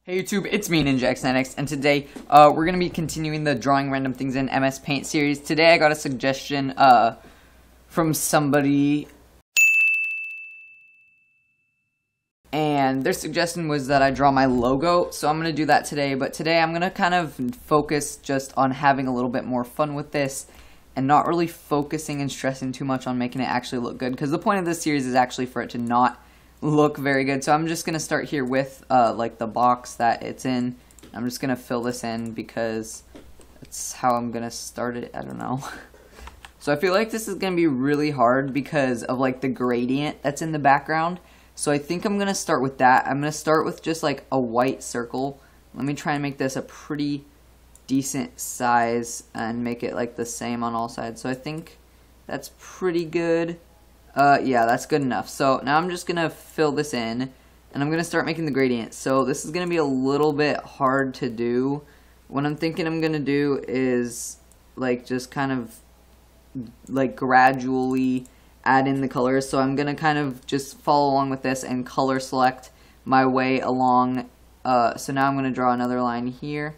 Hey YouTube, it's me, NINJAX9X, and today we're going to be continuing the Drawing Random Things in MS Paint series. Today I got a suggestion from somebody, and their suggestion was that I draw my logo, so I'm going to do that today. But today I'm going to kind of focus just on having a little bit more fun with this, and not really focusing and stressing too much on making it actually look good, because the point of this series is actually for it to not look very good. So I'm just gonna start here with like the box that it's in. I'm just gonna fill this in because that's how I'm gonna start it. I don't know. So I feel like this is gonna be really hard because of like the gradient that's in the background. So I think I'm gonna start with that. I'm gonna start with just like a white circle. Let me try and make this a pretty decent size and make it like the same on all sides. So I think that's pretty good. Yeah, that's good enough. So now I'm just going to fill this in, and I'm going to start making the gradient. So this is going to be a little bit hard to do. What I'm thinking I'm going to do is, like, just kind of, like, gradually add in the colors. So I'm going to kind of just follow along with this and color select my way along. So now I'm going to draw another line here,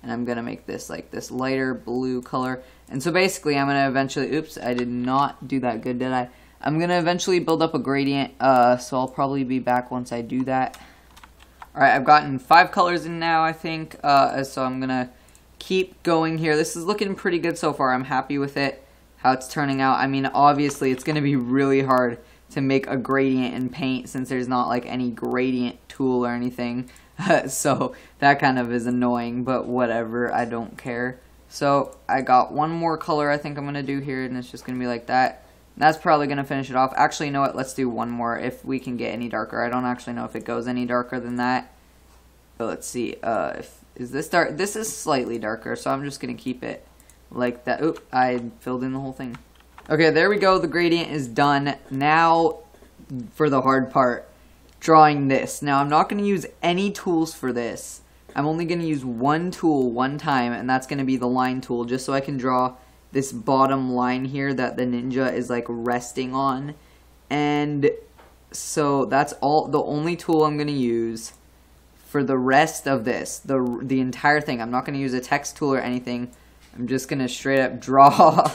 and I'm going to make this, like, this lighter blue color. And so basically I'm going to eventually, oops, I did not do that good, did I? I'm going to eventually build up a gradient, so I'll probably be back once I do that. Alright, I've gotten 5 colors in now, I think, so I'm going to keep going here. This is looking pretty good so far. I'm happy with it, how it's turning out. I mean, obviously, it's going to be really hard to make a gradient in paint since there's not, like, any gradient tool or anything. So that kind of is annoying, but whatever, I don't care. So I got one more color I think I'm going to do here, and it's just going to be like that. That's probably going to finish it off. Actually, you know what? Let's do one more if we can get any darker. I don't actually know if it goes any darker than that. But let's see. Is this dark? This is slightly darker, so I'm just going to keep it like that. Oop, I filled in the whole thing. Okay, there we go. The gradient is done. Now for the hard part, drawing this. Now, I'm not going to use any tools for this. I'm only going to use one tool one time, and that's going to be the line tool, just so I can draw this bottom line here that the ninja is like resting on. And so that's all, the only tool I'm going to use for the rest of this, the entire thing. I'm not going to use a text tool or anything. I'm just going to straight up draw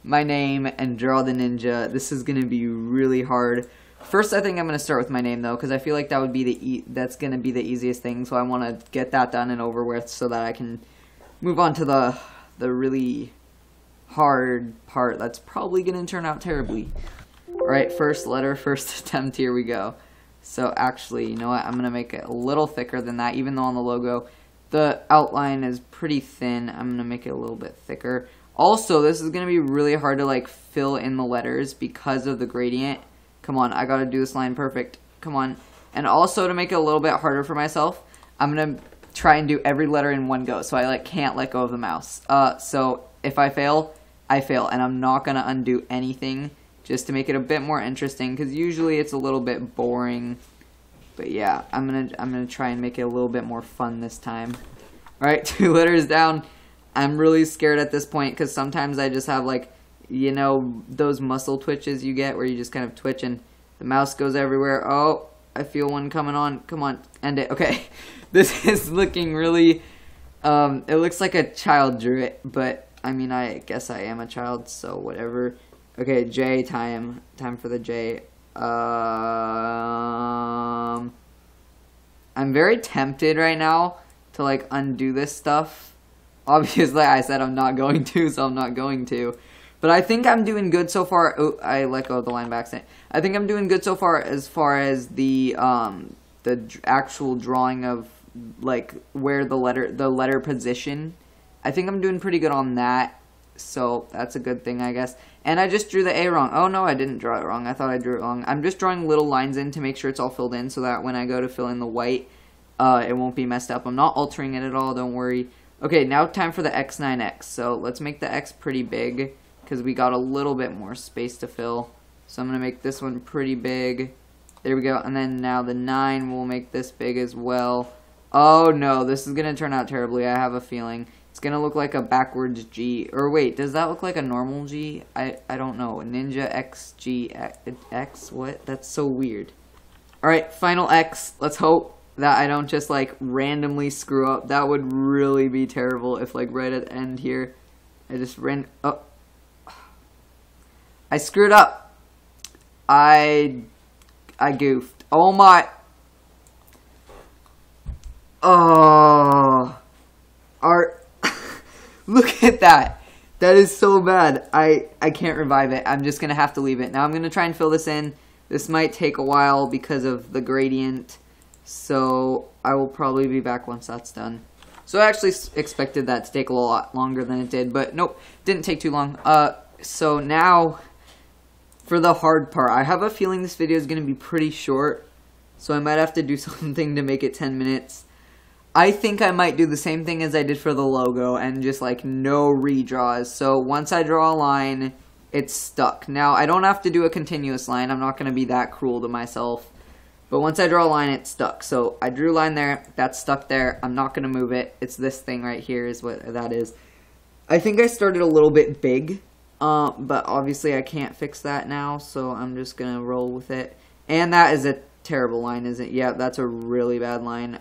my name and draw the ninja. This is going to be really hard. First, I think I'm going to start with my name though, because I feel like that would be that's going to be the easiest thing. So I want to get that done and over with so that I can move on to the really hard part that's probably going to turn out terribly. Alright, first letter, first attempt, here we go. So actually, you know what, I'm going to make it a little thicker than that, even though on the logo the outline is pretty thin. I'm going to make it a little bit thicker. Also, this is going to be really hard to like fill in the letters because of the gradient. Come on, I got to do this line perfect. Come on. And also, to make it a little bit harder for myself, I'm going to try and do every letter in one go, so I like can't let go of the mouse. So if I fail, I fail, and I'm not going to undo anything just to make it a bit more interesting, because usually it's a little bit boring. But yeah, I'm gonna try and make it a little bit more fun this time. Alright, 2 letters down. I'm really scared at this point, because sometimes I just have, like, you know, those muscle twitches you get where you just kind of twitch and the mouse goes everywhere. Oh, I feel one coming on. Come on, end it. Okay, this is looking really, it looks like a child drew it, but I mean, I guess I am a child, so whatever. Okay, J time. Time for the J. I'm very tempted right now to, like, undo this stuff. Obviously, I said I'm not going to, so I'm not going to. But I think I'm doing good so far. Oh, I let go of the line by accident. I think I'm doing good so far as the actual drawing of, like, where the letter position. I think I'm doing pretty good on that, so that's a good thing, I guess. And I just drew the A wrong. Oh, no, I didn't draw it wrong. I thought I drew it wrong. I'm just drawing little lines in to make sure it's all filled in so that when I go to fill in the white, it won't be messed up. I'm not altering it at all, don't worry. Okay, now time for the X9X. So let's make the X pretty big because we got a little bit more space to fill. So I'm going to make this one pretty big. There we go. And then now the 9, we'll make this big as well. Oh, no, this is going to turn out terribly. I have a feeling. It's going to look like a backwards G. Or wait, does that look like a normal G? I don't know. NINJAX9X? What? That's so weird. Alright, final X. Let's hope. that I don't just like randomly screw up. That would really be terrible if like right at the end here I just oh, I screwed up. I goofed. Oh my. Oh, art. Look at that. That is so bad. I can't revive it. I'm just gonna have to leave it. Now I'm gonna try and fill this in. This might take a while because of the gradient, so I will probably be back once that's done. So I actually expected that to take a lot longer than it did, but nope, didn't take too long. So now for the hard part. I have a feeling this video is gonna be pretty short, so I might have to do something to make it 10 minutes. I think I might do the same thing as I did for the logo and just like no redraws. So once I draw a line, it's stuck. Now I don't have to do a continuous line. I'm not going to be that cruel to myself. But once I draw a line, it's stuck. So I drew a line there. That's stuck there. I'm not going to move it. It's this thing right here is what that is. I think I started a little bit big. But obviously I can't fix that now. So I'm just going to roll with it. And that is a terrible line, isn't it? Yeah, that's a really bad line.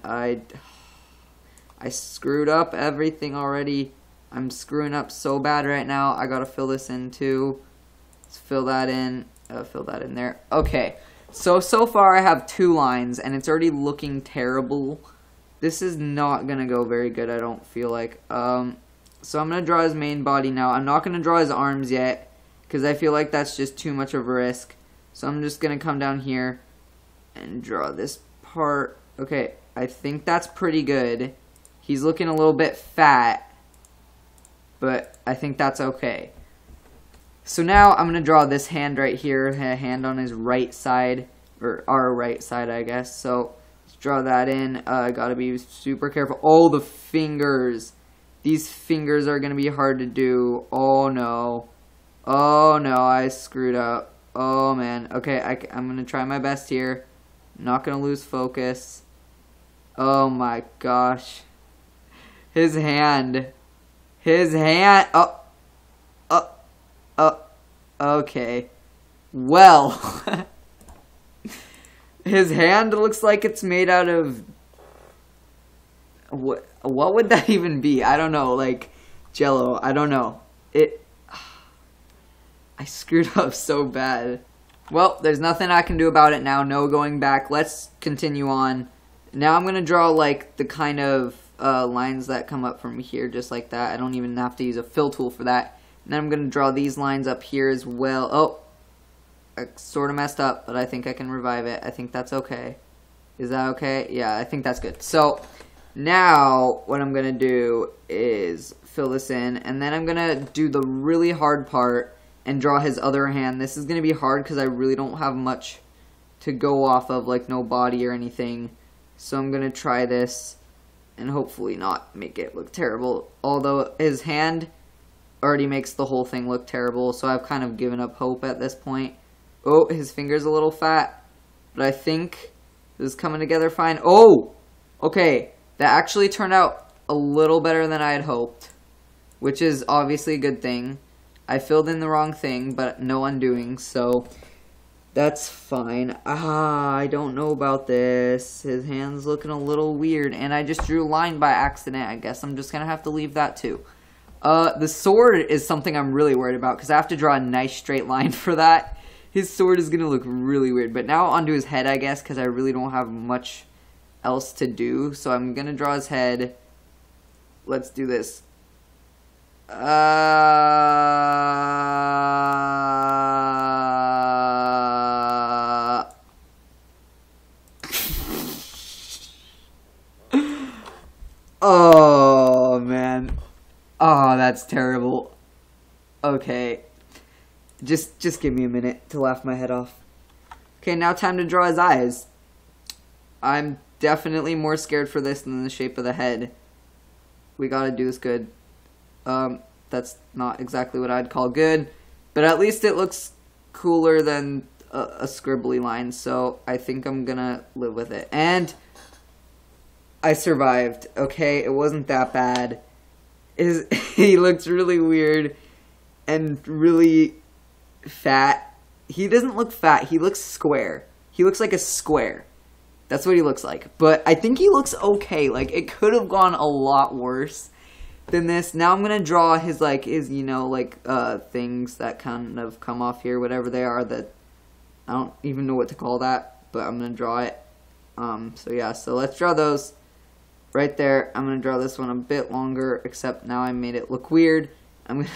I screwed up everything already. I'm screwing up so bad right now. I gotta fill this in too. Let's fill that in. Fill that in there. Okay. So far I have 2 lines and it's already looking terrible. This is not gonna go very good, I don't feel like. So I'm gonna draw his main body now. I'm not gonna draw his arms yet because I feel like that's just too much of a risk. So I'm just gonna come down here and draw this part. Okay, I think that's pretty good. He's looking a little bit fat, but I think that's okay. So now I'm going to draw this hand right here, a hand on his right side, or our right side, I guess. So let's draw that in. Got to be super careful. Oh, the fingers. These fingers are going to be hard to do. Oh, no. Oh, no, I screwed up. Oh, man. Okay, I'm going to try my best here. I'm not going to lose focus. Oh, my gosh. His hand. Oh, okay. Well, his hand looks like it's made out of, what would that even be? I don't know, like Jello. I don't know. I screwed up so bad. Well, there's nothing I can do about it now. No going back. Let's continue on. Now I'm gonna draw like the kind of lines that come up from here, just like that. I don't even have to use a fill tool for that. And then I'm going to draw these lines up here as well. Oh, I sort of messed up, but I think I can revive it. I think that's okay. Is that okay? Yeah, I think that's good. So now what I'm going to do is fill this in, and then I'm going to do the really hard part and draw his other hand. This is going to be hard because I really don't have much to go off of, like no body or anything. So I'm going to try this and hopefully not make it look terrible. Although his hand already makes the whole thing look terrible, so I've kind of given up hope at this point. Oh, his finger's a little fat, but I think this is coming together fine. Oh, okay, that actually turned out a little better than I had hoped, which is obviously a good thing. I filled in the wrong thing, but no undoing, so that's fine. I don't know about this. His hand's looking a little weird, and I just drew a line by accident. I guess I'm just gonna have to leave that too. The sword is something I'm really worried about, because I have to draw a nice straight line for that. His sword is gonna look really weird. But now onto his head, I guess, because I really don't have much else to do. So I'm gonna draw his head. Let's do this. Oh, man. Oh, that's terrible. Okay. Just give me a minute to laugh my head off. Okay, now time to draw his eyes. I'm definitely more scared for this than the shape of the head. We gotta do this good. That's not exactly what I'd call good, but at least it looks cooler than a scribbly line, so I think I'm gonna live with it. And I survived, okay? It wasn't that bad. He looks really weird and really fat. He doesn't look fat, he looks square. He looks like a square. That's what he looks like. But I think he looks okay. Like, it could have gone a lot worse than this. Now I'm going to draw his, like, things that kind of come off here, whatever they are, that I don't even know what to call that, but I'm going to draw it. So yeah, so let's draw those right there. I'm going to draw this one a bit longer, except now I made it look weird. I'm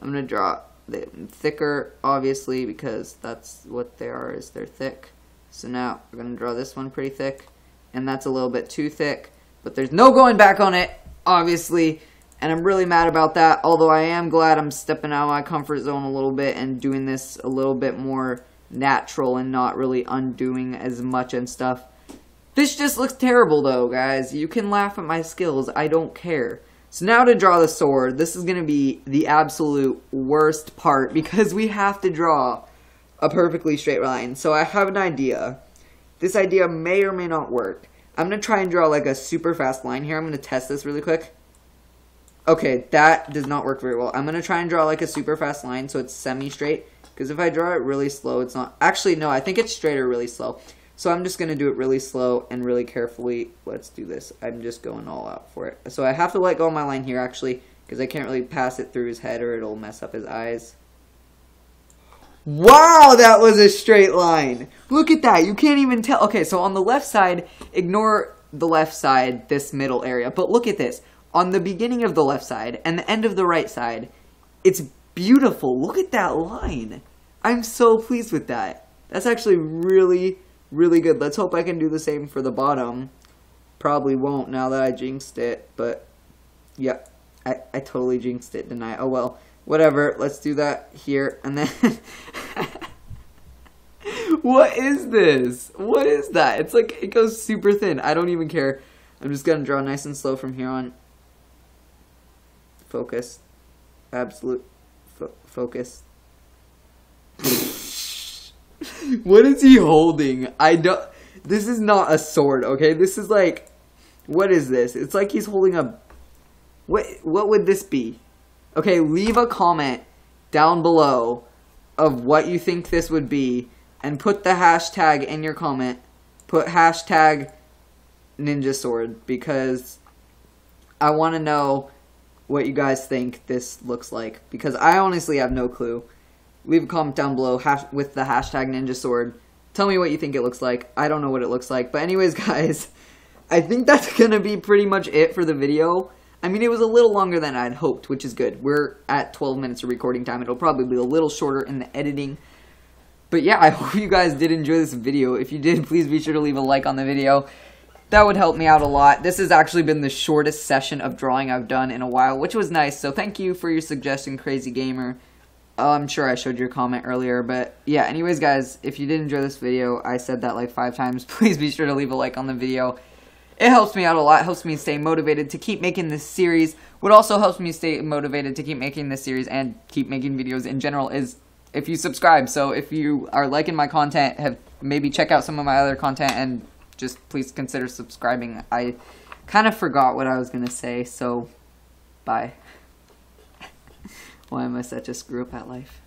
going to draw them thicker, obviously, because that's what they are, is they're thick. So now we're going to draw this one pretty thick, and that's a little bit too thick, but there's no going back on it, obviously, and I'm really mad about that, although I am glad I'm stepping out of my comfort zone a little bit and doing this a little bit more natural and not really undoing as much and stuff. This just looks terrible, though, guys. You can laugh at my skills. I don't care. So now to draw the sword, this is going to be the absolute worst part because we have to draw a perfectly straight line. So I have an idea. This idea may or may not work. I'm going to try and draw like a super fast line here. I'm going to test this really quick. Okay, that does not work very well. I'm going to try and draw like a super fast line so it's semi-straight. Because if I draw it really slow, it's not... Actually, no, I think it's straight or really slow. So I'm just going to do it really slow and really carefully. Let's do this. I'm just going all out for it. So I have to let go of my line here, actually, because I can't really pass it through his head or it'll mess up his eyes. Wow, that was a straight line. Look at that. You can't even tell. Okay, so on the left side, ignore the left side, this middle area. But look at this. On the beginning of the left side and the end of the right side, it's beautiful. Look at that line. I'm so pleased with that. That's actually really, really good. Let's hope I can do the same for the bottom. Probably won't now that I jinxed it, but yeah, I totally jinxed it, didn't I? Oh well, whatever. Let's do that here, and then... What is this? What is that? It's like, it goes super thin. I don't even care. I'm just gonna draw nice and slow from here on. Focus. Absolute focus. What is he holding? I don't... This is not a sword, okay? This is like... What is this? It's like he's holding a... What would this be? Okay, leave a comment down below of what you think this would be. And put the hashtag in your comment. Put hashtag ninja sword. Because I want to know what you guys think this looks like. Because I honestly have no clue. Leave a comment down below with the hashtag ninja sword. Tell me what you think it looks like. I don't know what it looks like. But anyways, guys, I think that's going to be pretty much it for the video. I mean, it was a little longer than I'd hoped, which is good. We're at 12 minutes of recording time. It'll probably be a little shorter in the editing. But yeah, I hope you guys did enjoy this video. If you did, please be sure to leave a like on the video. That would help me out a lot. This has actually been the shortest session of drawing I've done in a while, which was nice. So thank you for your suggestion, Crazy Gamer. I'm sure I showed your comment earlier, but yeah, anyways, guys, if you did enjoy this video, I said that like 5 times, please be sure to leave a like on the video. It helps me out a lot, helps me stay motivated to keep making this series. What also helps me stay motivated to keep making this series and keep making videos in general is if you subscribe. So if you are liking my content, maybe check out some of my other content and just please consider subscribing. I kind of forgot what I was going to say, so bye. Why am I such a screw up at life?